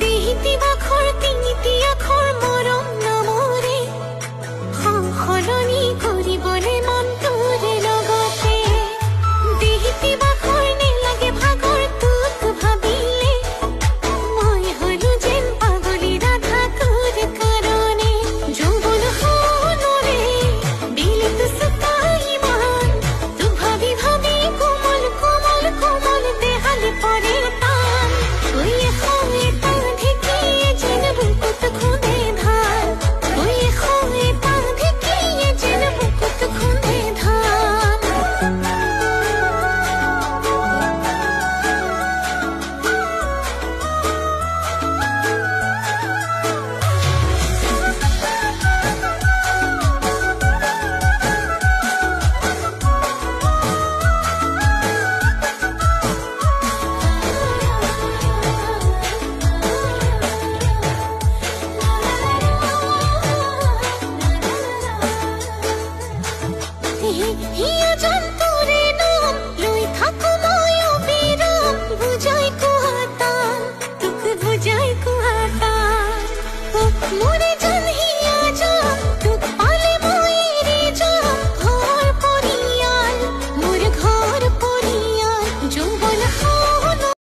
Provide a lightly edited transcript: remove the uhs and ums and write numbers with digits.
দেহিতি বাখৰ তিনিটি আখৰ মৰম নামৰে সলনি কৰিবলে মন তোৰে লগতে দেহিতি বাখৰ নেলাগে ভাগৰ তোক ভাবিলে মই হলো যেন পাগলী ৰাধা তোৰ কাৰণে যৌৱন সোণৰে দিলে তো সতাই মান তো ভাবি ভাবি কোমল কোমল কোমল দেহালে পৰে টান তুই হয় তা ঢেকিয়ে যেন বুকুত খুঁদে ধান তুই হয় তা ঢেকিয়ে যেন বুকুত খুঁদে ধান হিয়া জন্ত